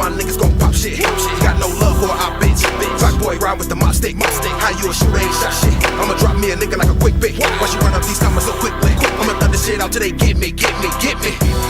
my niggas gon' pop shit. Got no love for our bitch. Black boy ride with the mod stick. How you a shooter ain't shot shit? I'ma drop me a nigga like a quick bit. Why she run up these comments so quickly? I'ma throw this shit out till they get me.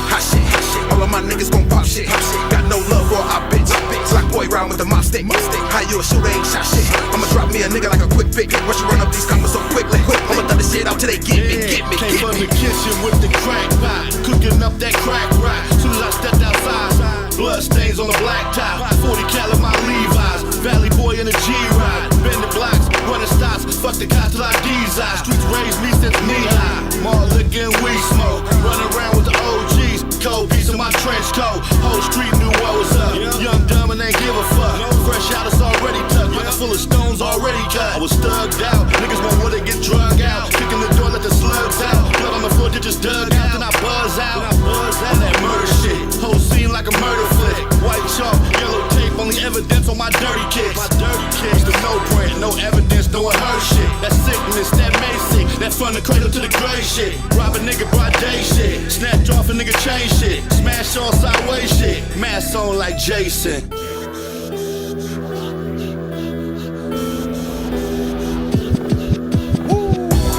Hot shit. All of my niggas gon' pop shit. Got no love for our bitch. Black boy ride with the mod stick. How you a shooter ain't shot shit? I'ma drop me a nigga like a quick bit. Why she run up these comments so quickly? I'ma throw this shit out till they get me. Came from the kitchen with the crack pot, cooking up that crack rock. Soon as I stepped outside, blood stains on the black top. 40 cal in my Levi's, Valley boy in a G-Ride. Bend the blocks, running stops, fuck the cops till I desire. Streets raised me since knee high. Mall licking, weed smoke, running around with the OGs. Cold piece of my trench coat, whole street knew what was up. Young dumb and ain't give a fuck. Fresh out, it's already tucked. Pocket full of stones already cut. I was thugged out, niggas want what they get drug out. Kicking the door, let the slugs out. Blood on the floor, just dug out. Then I buzz out. On that murder shit, whole scene like a murder flick. White chalk, yellow tape, only evidence on my dirty kicks. My dirty kicks, the no print, no evidence, doing her shit. That sickness, that Macy, that from the cradle to the grave shit. Rob a nigga broad day shit, snatch off a nigga chain shit, smash on sideways shit, mask on like Jason.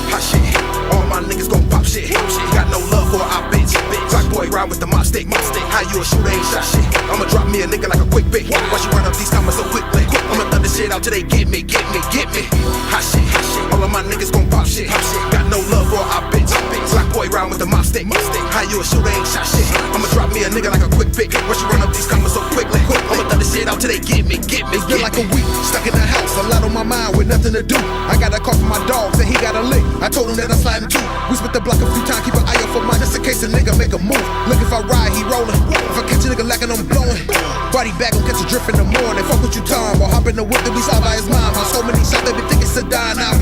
Hot shit. All my niggas gon' pop shit. Got no love for our bitch. Black boy ride with the mod stick. How you a shooter ain't shot shit? I'ma drop me a nigga like a quick bit. Why she run up these comments so quickly? I'ma throw this shit out till they get me. Hot shit. All of my niggas gon' pop shit. Got no love for our bitch. Black boy ride with the mod stick. How you a shooter ain't shot shit? I'ma drop me a nigga like a quick bit. Why she run up these comments so quickly? I'ma throw this shit out till they get me. It's been like a week, stuck in the house, a lot on my mind with nothing to do. I got a call from my dog, said he got a lick. I told him that I'm sliding too. We split the block a few times, keep an eye out for mine, just in case a nigga make a move. Look, if I ride, he rolling. If I catch a nigga lacking, I'm blowing. Body back, gon' catch a drift in the morning. Fuck what you Tom, or hop in the whip that we saw by his mom. How so many shots, they be thinking it's a dying out.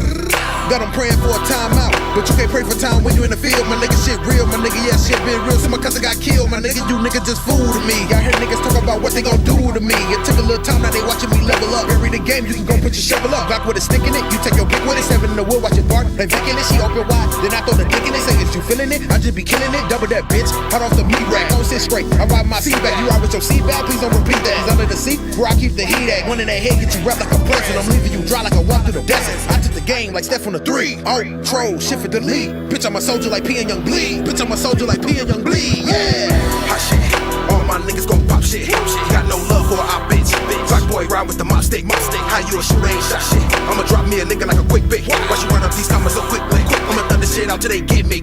Got him praying for a timeout, but you can't pray for time when you in the field. My nigga shit real, my nigga, yeah, shit been real. So my cousin got killed, my nigga, you niggas just fool to me. Y'all hear niggas talk about what they gon' do to me. It took a little time, now they watching me level up. Bury the game, you can go put your shovel up. Glock with a stick in it, you take your pick with it. 7 in the wood, watch it bark. They Vic in it, she open wide, then I throw the dick in it. Say, is you feeling it? I just be killing it. Double that bitch, hot off the meat rack. Don't sit straight, I ride my seat back. You ride with your seat back, please don't repeat that. It's under the seat, where I keep the heat at. One in that head, get you wrapped like a present. I'm leaving you dry like a walk through the desert. I took the game like Steph on the 3. Oh, troll, shit for delete. Bitch, I'm a soldier like P and Young Bleed. Bitch, I'm a soldier like P and Young Bleed. Yeah. Hot shit. All my niggas gon' pop shit. Got no love for our bitch. Black boy ride with the mod stick. How you a shooter ain't shot shit? I'ma drop me a nigga like a quick bit. Why she run up these comments so quickly? I'ma throw this shit out till they get me.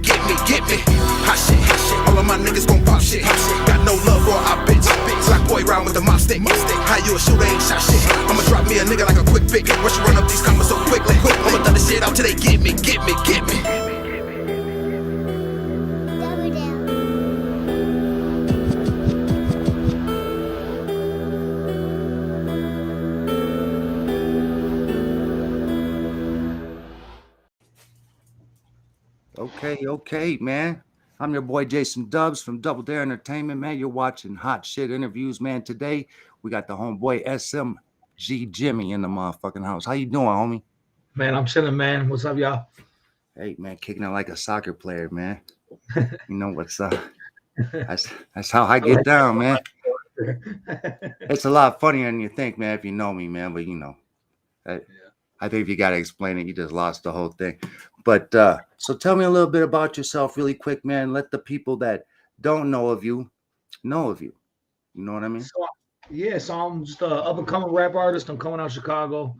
Hot shit. All of my niggas gon' pop shit. Got no love for our bitch. Black boy ride with the mod stick. How you a shooter ain't shot shit? I'ma drop me a nigga like a quick bit. Why she run up these comments so quickly? I'ma throw this shit out till they get me. Okay, man. I'm your boy Jason Dubs from Double Dare Entertainment, man. You're watching Hot Shit Interviews, man. Today we got the homeboy SMG Jimmy in the motherfucking house. How you doing, homie? Man, I'm chilling, man. What's up, y'all? Hey, man, kicking it like a soccer player, man. You know what's up? That's how I get down, man. It's a lot funnier than you think, man, if you know me, man. But you know, I think if you gotta explain it, you just lost the whole thing. But so tell me a little bit about yourself really quick, man. Let the people that don't know of you know of you. You know what I mean? So I'm just an up-and-coming rap artist. I'm coming out of Chicago.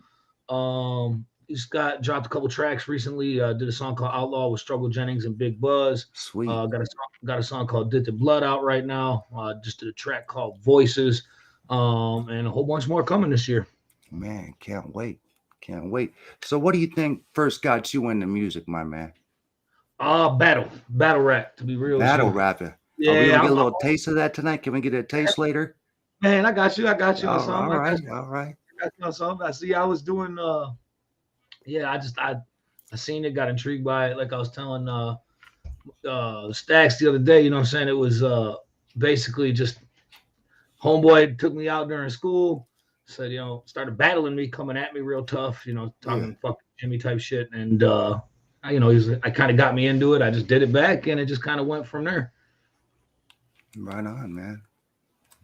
Just dropped a couple tracks recently. Did a song called Outlaw with Struggle Jennings and Big Buzz. Sweet. Got a song called Did the Blood out right now. Just did a track called Voices. And a whole bunch more coming this year. Man, can't wait. So what do you think first got you into music, my man? Battle rap, to be real. Battle rapping. Yeah. Are we gonna get a little taste of that tonight? Can we get a taste later? Man, I got you. All right. I see. I was doing. I seen it, got intrigued by it. Like I was telling Stacks the other day. You know what I'm saying? It was basically just homeboy took me out during school. Said, you know, started battling me, coming at me real tough, you know, talking fucking Jimmy type shit. And, you know, I kind of got me into it. I just did it back and it just kind of went from there. Right on, man.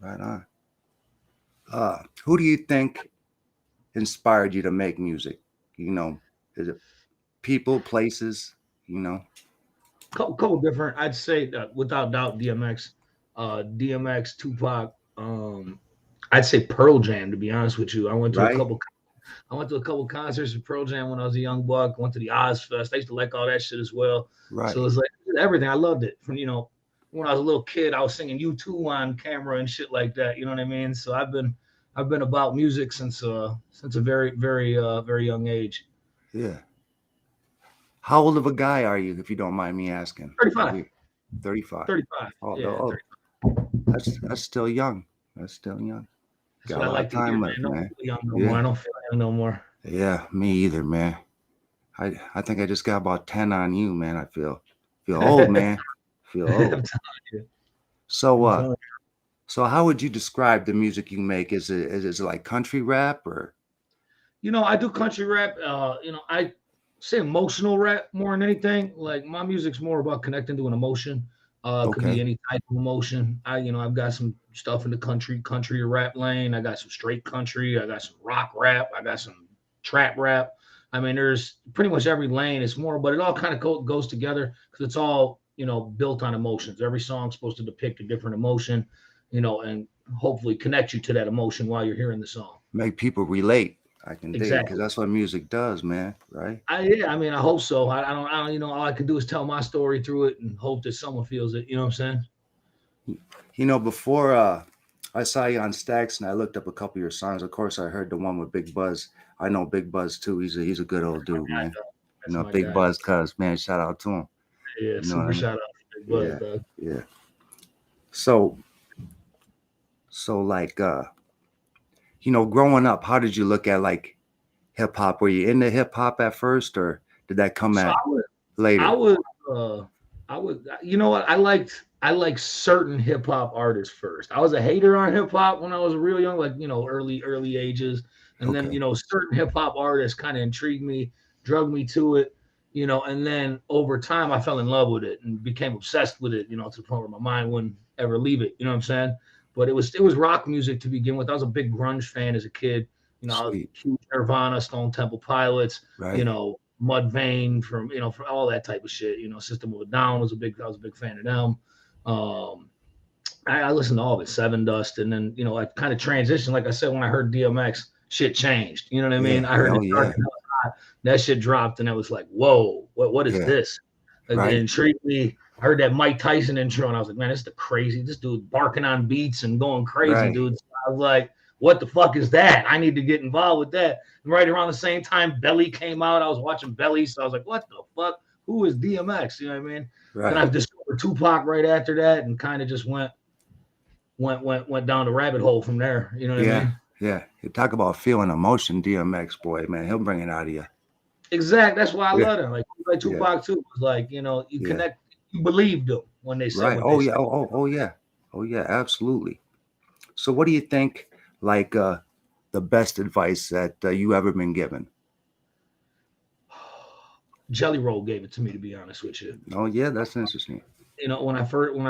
Right on. Who do you think inspired you to make music? Is it people, places? Couple different. I'd say that without doubt, DMX, DMX, Tupac. I'd say Pearl Jam. To be honest with you, Right, I went to a couple concerts of Pearl Jam when I was a young buck. Went to the Ozfest. I used to like all that shit as well. right. So it's like everything. I loved it. From when I was a little kid, I was singing U2 on camera and shit like that. You know what I mean? So I've been about music since a very young age. Yeah. How old of a guy are you, if you don't mind me asking? 35. 35. 35. Oh, Yeah, oh, 30. that's still young. That's still young. That's Got what a I lot like of to hear, time man. left, I don't man. feel young no more. Yeah, I don't feel young no more. yeah, me either, man. I think I just got about 10 on you, man. I feel old, man. Feel I'm old. telling you. So, I'm telling you. so how would you describe the music you make? Is it like country rap or I do country rap. I say emotional rap more than anything. Like my music's more about connecting to an emotion. Could be okay, any type of emotion. I've got some stuff in the country or rap lane. I got some straight country. I got some rock rap. I got some trap rap. I mean, there's pretty much every lane. It's more, but it all kind of goes together because it's all built on emotions. Every song's supposed to depict a different emotion, and hopefully connect you to that emotion while you're hearing the song. make people relate? I can dig it because Exactly. that's what music does, man. Right? Yeah, I mean, I hope so. I don't. All I can do is tell my story through it and hope that someone feels it. You know what I'm saying? Before I saw you on Stacks and I looked up a couple of your songs. Of course, I heard the one with Big Buzz. I know Big Buzz too. He's a good old dude, man. That's my Big guy. Buzz, cuz man, shout out to him. Yeah, You know what I super mean? shout out to Big Buzz, Yeah, dog. yeah. So, like, growing up, how did you look at like hip hop? Were you into hip hop at first, or did that come So at I later? was, I would, you know what? I like certain hip hop artists first. I was a hater on hip hop when I was real young, like early ages, and then Okay, certain hip hop artists kind of intrigued me, drug me to it, and then over time I fell in love with it and became obsessed with it, to the point where my mind wouldn't ever leave it. You know what I'm saying? But it was rock music to begin with. I was a big grunge fan as a kid. I was sweet, huge Nirvana, Stone Temple Pilots, right? Mudvayne from all that type of shit. System of a Down I was a big fan of them. Um, I listened to all of it, Seven Dust, and then I kind of transitioned. Like I said, when I heard DMX, shit changed. You know what I Yeah, mean? I heard oh the Dark yeah, and Hot, that shit dropped, and I was like, whoa, what is yeah, this? Like, it right, intrigued me. I heard that Mike Tyson intro, and I was like, man, this dude barking on beats and going crazy, right, dude. So I was like, what the fuck is that? I need to get involved with that. And right around the same time, Belly came out. I was watching Belly, so I was like, what the fuck? Who is DMX? You know what I mean? Then I right. discovered Tupac right after that, and kind of just went down the rabbit hole from there. You know what I Yeah, mean? yeah. You talk about feeling emotion, DMX boy, man. He'll bring it out of you. Exact. That's why I Yeah, love him. Like yeah, Tupac too was like, you yeah. connect, you believed them when they said Right. what they Oh said. yeah. Oh yeah. Oh yeah. Absolutely. So, what do you think? Like the best advice that you ever been given? Jelly Roll gave it to me, to be honest with you. Oh yeah, that's interesting. When I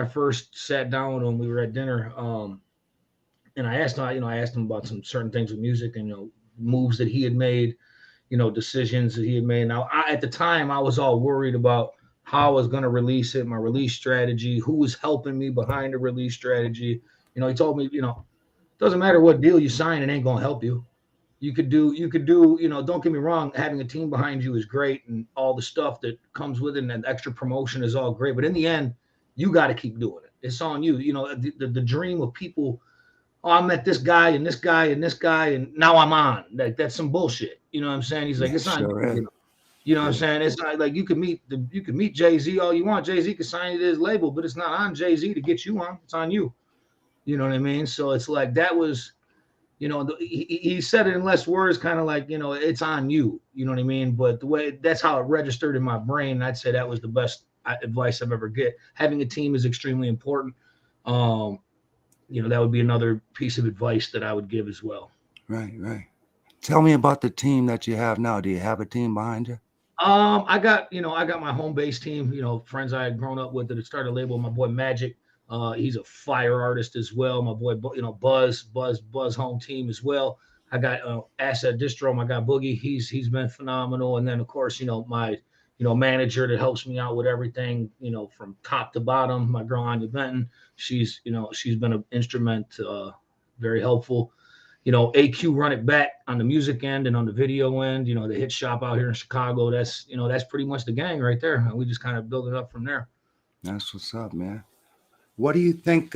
first sat down with him, we were at dinner, and I asked him about some certain things with music and moves that he had made, decisions that he had made. Now, at the time, I was all worried about how I was going to release it, my release strategy, who was helping me behind the release strategy. He told me, doesn't matter what deal you sign, it ain't going to help you. You could do, don't get me wrong, having a team behind you is great and all the stuff that comes with it and extra promotion is all great. But in the end, you got to keep doing it. It's on you. The dream of people, oh, I met this guy and this guy and this guy, and now I'm on. That's some bullshit. You know what I'm saying? He's like, Yeah, it's on sure you. is. You know what I'm Yeah, saying? It's not like you can meet Jay-Z all you want. Jay-Z can sign you to his label, but it's not on Jay-Z to get you on. It's on you. You know what I mean? So it's like that was, he said it in less words, kind of like, it's on you. You know what I mean? But the way that's how it registered in my brain, and I'd say that was the best advice I've ever get. Having a team is extremely important. Um, that would be another piece of advice that I would give as well. right, right. Tell me about the team that you have now. Do you have a team behind you? I got my home base team, friends I had grown up with that had started a label, my boy Magic. He's a fire artist as well. My boy, Buzz Home Team as well. I got Asset Distro. I got Boogie. He's been phenomenal. And then of course, my manager that helps me out with everything, from top to bottom. My girl Anya Benton. She's been an instrument, very helpful. AQ Run It Back on the music end and on the video end. The hit shop out here in Chicago. That's pretty much the gang right there. And we just kind of build it up from there. That's what's up, man. What do you think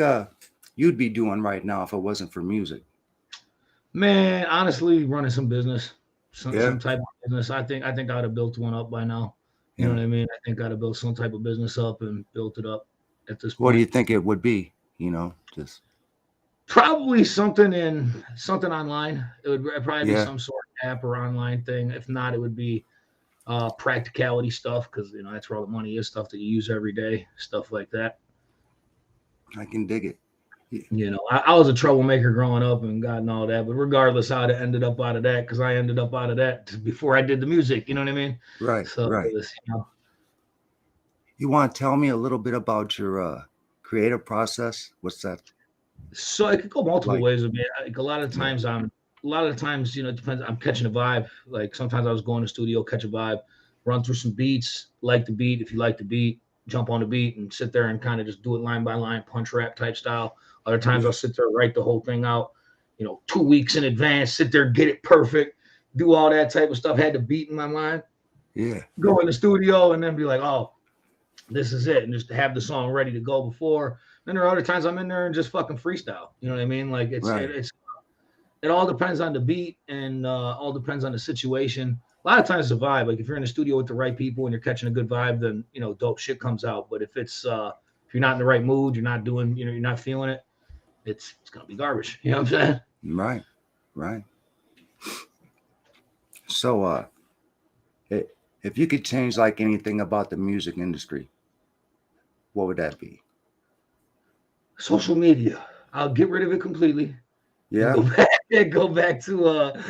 you'd be doing right now if it wasn't for music? Man, honestly, running some business, some type of business. I think I'd have built one up by now. You know what I mean? I think I'd have built some type of business up and built it up at this point. What do you think it would be? Just probably something online. It would probably be some sort of app or online thing. If not, it would be practicality stuff, because that's where all the money is, stuff that you use every day, stuff like that. I can dig it. I was a troublemaker growing up and gotten all that, but regardless, I'd have ended up out of that, because I ended up out of that before I did the music. You know what I mean? Right. So, right. You want to tell me a little bit about your creative process? What's that? So it could go multiple ways. I mean, a lot of times, it depends. I'm catching a vibe. Like sometimes I was going to the studio, catch a vibe, run through some beats, like the beat. If you like the beat, jump on the beat and sit there and kind of just do it line by line, punch rap type style. Other times I'll sit there, write the whole thing out, 2 weeks in advance, sit there, get it perfect, do all that type of stuff. Had the beat in my mind. Yeah. Go in the studio and then be like, oh, this is it. And just have the song ready to go before. Then there are other times I'm in there and just fucking freestyle. You know what I mean? Like it all depends on the beat and all depends on the situation. A lot of times it's a vibe. Like if you're in the studio with the right people and you're catching a good vibe, then dope shit comes out. But if you're not in the right mood, you're not doing, you're not feeling it, it's gonna be garbage. You know what I'm saying? Right. So if you could change like anything about the music industry, what would that be? Social media. I'll get rid of it completely. Yeah. Go back to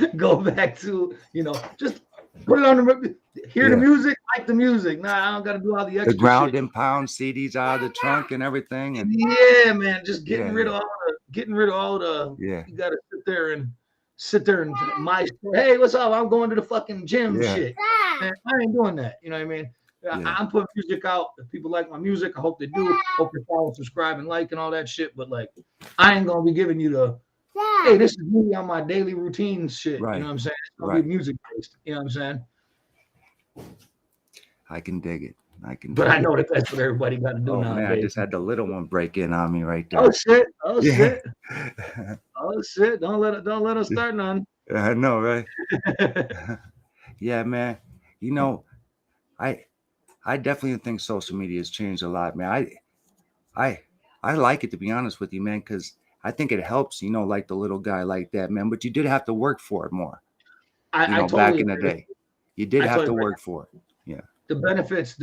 just put it on the the music, like the music. Nah, I don't gotta do all the extra the ground shit. and pound CDs out of the trunk and everything. And yeah, man, just getting rid of all the Yeah. You gotta sit there and my hey, what's up? I'm going to the fucking gym shit. Man, I ain't doing that. You know what I mean? I'm putting music out. If people like my music, I hope they do. Hope they follow, subscribe, and like and all that shit. But like, I ain't gonna be giving you the hey, this is me on my daily routine shit. Right. You know what I'm saying? It's gonna be music based. You know what I'm saying? I can dig it. But I know that's what everybody got to do nowadays. Man, I just had the little one break in on me right there. Oh shit! Shit! Oh shit! Don't let us start none. I know, right? Yeah, man. I definitely think social media has changed a lot, man. I like it, to be honest with you, man, because I think it helps, like the little guy like that, man. But you did have to work for it more. I totally back in the agree. day, you did have to work for it. Yeah. The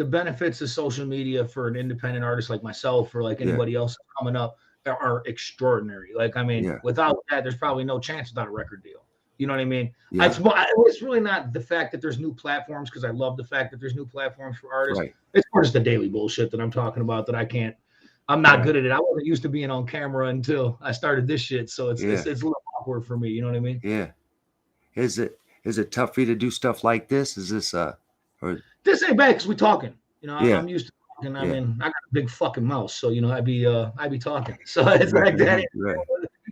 benefits of social media for an independent artist like myself or like anybody else coming up are extraordinary. Like, I mean, without that, there's probably no chance without a record deal. You know what I mean? Yeah. It's really not the fact that there's new platforms, because I love the fact that there's new platforms for artists. Right. It's more just the daily bullshit that I'm talking about that I'm not good at it. I wasn't used to being on camera until I started this shit. So it's a little awkward for me. You know what I mean? Yeah. Is it tough for you to do stuff like this? Is this this ain't bad because we're talking. I'm used to talking. I mean, I got a big fucking mouth, so I'd be talking. So it's like that.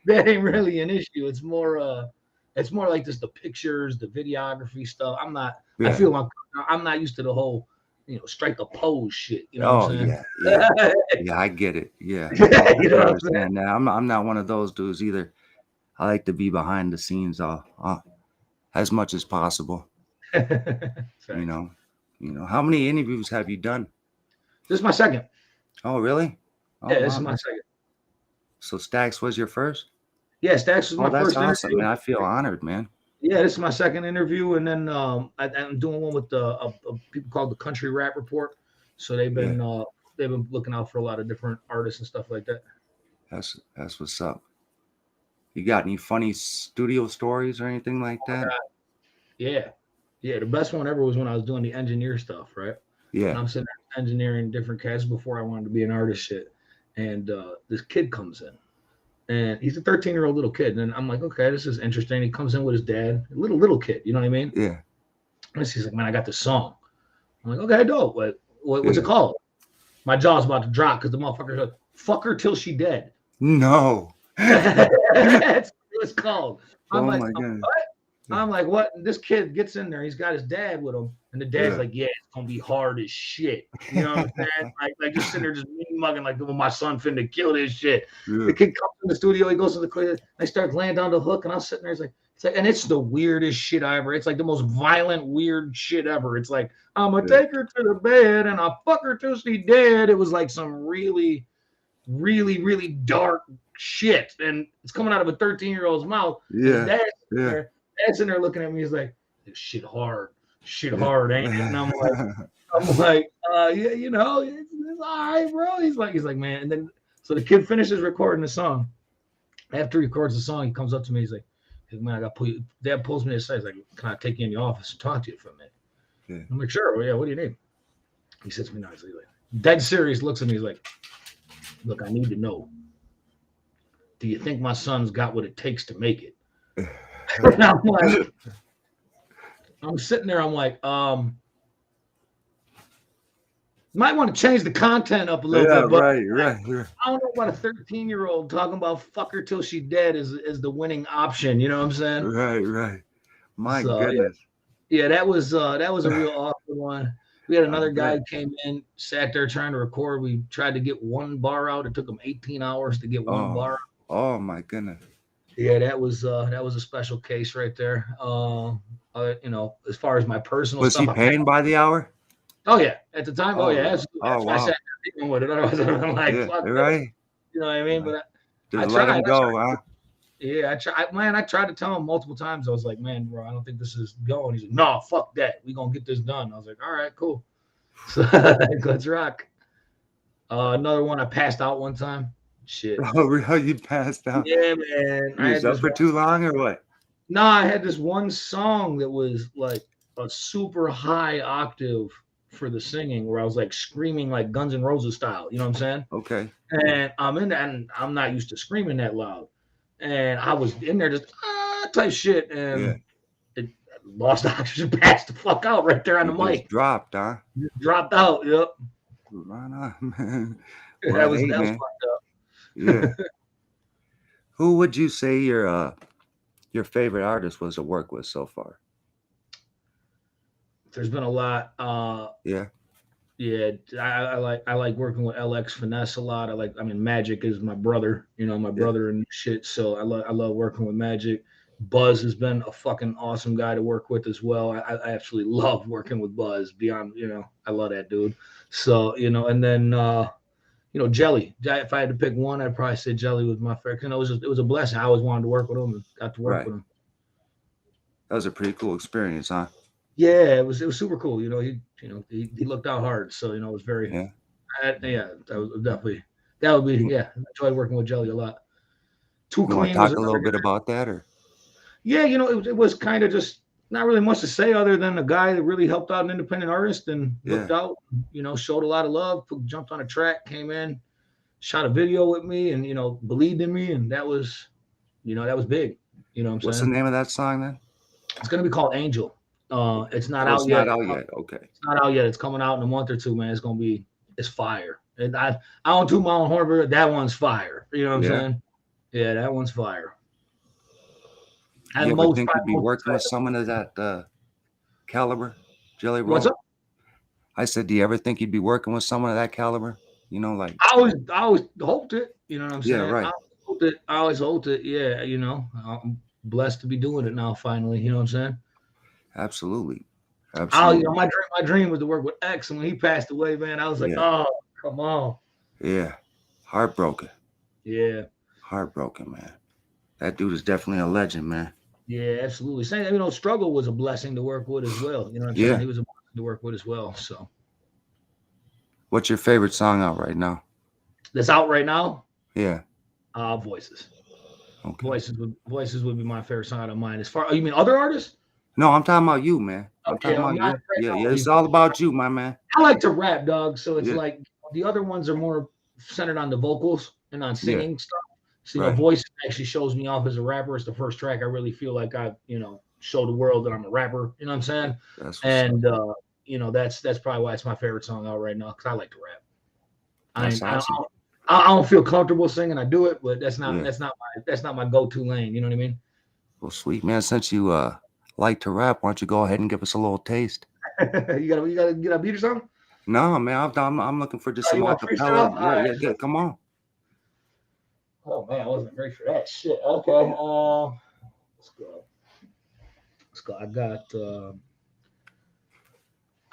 That ain't really an issue. It's more like just the pictures, the videography stuff. I feel I'm not used to the whole, strike a pose shit. You know what I'm saying? Yeah, I get it. Yeah. I understand that. I'm not one of those dudes either. I like to be behind the scenes as much as possible. How many interviews have you done? This is my second. Oh, really? This is my second. So Stax was your first? Yeah, Stax was my first. That's awesome, man. I feel honored, man. Yeah, this is my second interview, and then I'm doing one with people called the Country Rap Report. So they've been looking out for a lot of different artists and stuff like that. That's what's up. You got any funny studio stories or anything like that? Yeah. The best one ever was when I was doing the engineer stuff, right? Yeah. And I'm sitting there engineering different casts before I wanted to be an artist shit. and this kid comes in, and he's a 13-year-old little kid, and I'm like, okay, this is interesting. He comes in with his dad, a little kid, you know what I mean? Yeah. And he's like, man, I got this song. I'm like, okay, dope. What's it called? My jaw's about to drop because the motherfucker said, "Fuck her till she dead." No. That's what it's called. I'm Oh like, my God. what? I'm like, what? And this kid gets in there. He's got his dad with him, and the dad's like, yeah, it's gonna be hard as shit. You know what I'm saying? Like just sitting there, just mean mugging, like, well, my son finna kill this shit. Yeah. The kid comes in the studio. He goes to the clear. They start laying down the hook, and I'm sitting there. It's like, and it's the weirdest shit ever. It's like the most violent, weird shit ever. It's like, I'm gonna take her to the bed and I'll fuck her till she dead. It was like some really, really, really dark shit, and it's coming out of a 13-year-old's mouth. Yeah. Dad's in there looking at me. He's like, "This shit hard, ain't it?" And I'm like, yeah, you know, it's all right, bro. He's like, man. And then so the kid finishes recording the song. After he records the song, he comes up to me. He's like, man, I got to pull you. Dad pulls me aside. He's like, can I take you in the office and talk to you for a minute? Yeah. I'm like, sure. Well, yeah, what do you need? He sits me down. He's like, dead serious, looks at me. He's like, look, I need to know. Do you think my son's got what it takes to make it? And I'm like, I'm sitting there. I'm like, might want to change the content up a little bit. But right. I don't know about a 13-year-old talking about fuck her till she dead is the winning option. You know what I'm saying? Right. My goodness. Yeah, that was a real awkward one. We had another guy who came in, sat there trying to record. We tried to get one bar out. It took him 18 hours to get one bar out. Oh my goodness. Yeah, that was a special case right there. You know, as far as my personal stuff. Was he paying by the hour? Oh yeah, at the time. Oh yeah, absolutely. Oh, wow. I sat there thinking with it. Otherwise, I'm like, fuck right. You know what I mean? But I let him go, huh? Yeah, I tried to tell him multiple times. I was like, man, bro, I don't think this is going. He's like, no, fuck that. We gonna get this done. I was like, all right, cool. So let's rock. Another one, I passed out one time. Shit. Oh, really? You passed out? Yeah, man. You was up for too long or what? No, I had this one song that was like a super high octave for the singing, where I was like screaming like Guns N' Roses style. You know what I'm saying? Okay. And I'm in that, and I'm not used to screaming that loud. And I was in there just type shit, and it lost oxygen, passed the fuck out right there on the mic. Dropped, huh? Dropped out. Yep. Right on, man. Well, that was fucked up. Yeah. Who would you say your favorite artist was to work with so far? There's been a lot. Yeah. I like working with LX Finesse a lot. Magic is my brother, you know, brother and shit. So I love working with Magic. Buzz has been a fucking awesome guy to work with as well. I absolutely love working with Buzz beyond, you know, I love that dude. So, you know, and then, you know, Jelly. If I had to pick one, I'd probably say Jelly was my favorite. You know, it was a blessing. I always wanted to work with him and got to work with him. That was a pretty cool experience, huh? Yeah, it was super cool. You know, he looked out hard, so you know it was very that would be I enjoyed working with Jelly a lot. Too Clean. Talk a little bit about that, or yeah, you know, it was kind of just not really much to say other than a guy that really helped out an independent artist and looked out, you know, showed a lot of love, jumped on a track, came in, shot a video with me, and you know, believed in me, and that was big. You know what I'm saying? What's the name of that song then? It's gonna be called Angel. It's not out yet. It's not out yet. Okay. It's not out yet. It's coming out in a month or two, man. It's fire. And I don't toot my own horn, but that one's fire. You know what I'm saying? Yeah, that one's fire. You ever think you'd be working with someone of that caliber, Jelly Roll? What's up? I said, do you ever think you'd be working with someone of that caliber? You know, like I always hoped it. You know what I'm saying? Yeah, right. I always hoped it. Yeah, you know, I'm blessed to be doing it now. Finally, you know what I'm saying? Absolutely. You know, my dream was to work with X, and when he passed away, man, I was like, oh, come on. Yeah, heartbroken. Yeah, heartbroken, man. That dude is definitely a legend, man. Yeah, absolutely. Same, you know, Struggle was a blessing to work with as well. You know what I'm saying? He was a blessing to work with as well. So, what's your favorite song out right now? That's out right now? Yeah. Voices. Okay. Voices would be my favorite song out of mine. As far, you mean other artists? No, I'm talking about you, man. I'm talking about you. Yeah, it's all about you, my man. I like to rap, dog. So it's like the other ones are more centered on the vocals and on singing stuff. So, Right. voice actually shows me off as a rapper. It's the first track I really feel like I, show the world that I'm a rapper. You know what I'm saying? That's what's And up. that's probably why it's my favorite song out right now because I like to rap. That's awesome. I don't feel comfortable singing. I do it, but that's not Yeah. that's not my go-to lane. You know what I mean? Well, sweet man. Since you like to rap, why don't you go ahead and give us a little taste? you gotta get a beat or something. No, man. I'm looking for just Oh, some you want acapella. freestyle? Yeah. Come on. Oh man, I wasn't ready for that shit. Okay, let's go.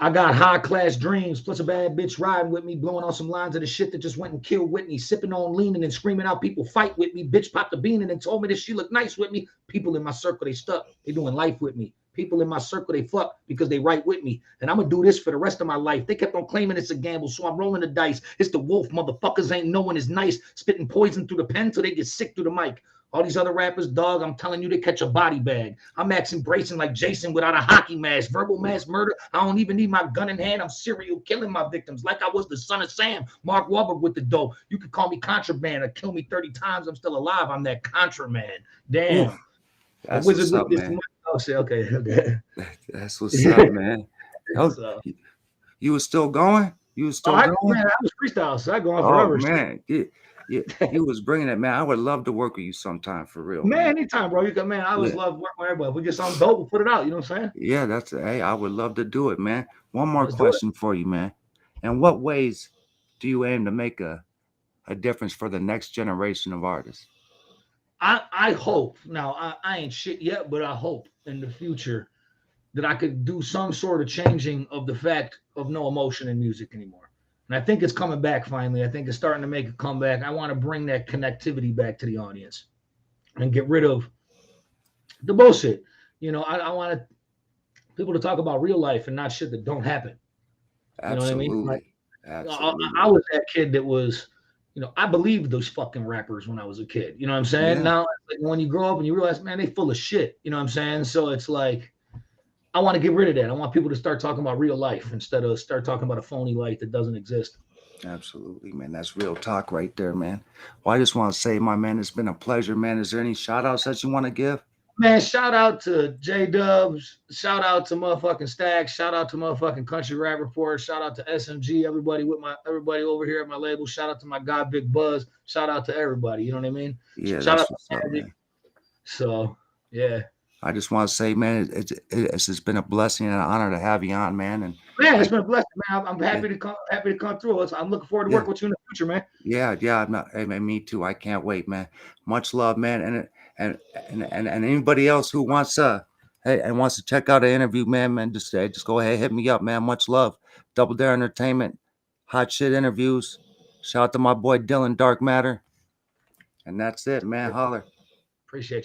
I got high class dreams, plus a bad bitch riding with me, blowing on some lines of the shit that just went and killed Whitney, sipping on leaning and screaming out people fight with me. Bitch popped a bean and then told me that she looked nice with me. People in my circle, they stuck. They doing life with me. People in my circle, they fuck because they right with me. And I'm going to do this for the rest of my life. They kept on claiming it's a gamble, so I'm rolling the dice. It's the wolf. Motherfuckers ain't knowing is nice. Spitting poison through the pen till they get sick through the mic. All these other rappers, dog, I'm telling you, they catch a body bag. I'm acting bracing like Jason without a hockey mask. Verbal mass murder. I don't even need my gun in hand. I'm serial killing my victims like I was the son of Sam. Mark Wahlberg with the dough. You could call me contraband or kill me 30 times. I'm still alive. I'm that contra man. Damn. Ooh, that's what's up, man. Okay. That's what's up, man. So, You was still going? You was still going? Man, I was freestyle, so I go on Oh, forever. man. You was bringing it, man. I would love to work with you sometime, for real. Man, anytime, bro. You can, man. I always love working with everybody. If we get something dope, we'll put it out. You know what I'm saying? Yeah, hey, I would love to do it, man. One more question for you, man. In what ways do you aim to make a difference for the next generation of artists? I hope. Now, I ain't shit yet, but I hope in the future that I could do some sort of changing of the fact of no emotion in music anymore. And I think it's coming back finally. I think it's starting to make a comeback. I want to bring that connectivity back to the audience and get rid of the bullshit. I want people to talk about real life and not shit that don't happen. Absolutely. You know what I mean? Absolutely. I was that kid that was, I believed those fucking rappers when I was a kid. You know what I'm saying? Yeah. Now, when you grow up and you realize, man, they full of shit. You know what I'm saying? So it's like, I want to get rid of that. I want people to start talking about real life instead of start talking about a phony life that doesn't exist. Absolutely, man. That's real talk right there, man. Well, I just want to say, my man, it's been a pleasure, man. Is there any shout outs that you want to give? Man, shout out to J-Dubs. Shout out to motherfucking Stacks. Shout out to motherfucking Country Rap Report. Shout out to SMG. Everybody over here at my label. Shout out to my guy, Big Buzz. Shout out to everybody. You know what I mean? Yeah, shout that's out what's up, man. So, yeah. I just want to say, man, it's just been a blessing and an honor to have you on, man. And man, it's been a blessing, man. I'm happy to come through. I'm looking forward to work with you in the future, man. Yeah. Hey, man, me too. I can't wait, man. Much love, man. And anybody else who wants wants to check out an interview, man, just go ahead, hit me up, man. Much love. Double Dare Entertainment, hot shit interviews. Shout out to my boy Dylan Dark Matter. And that's it, man. Holler. Appreciate you.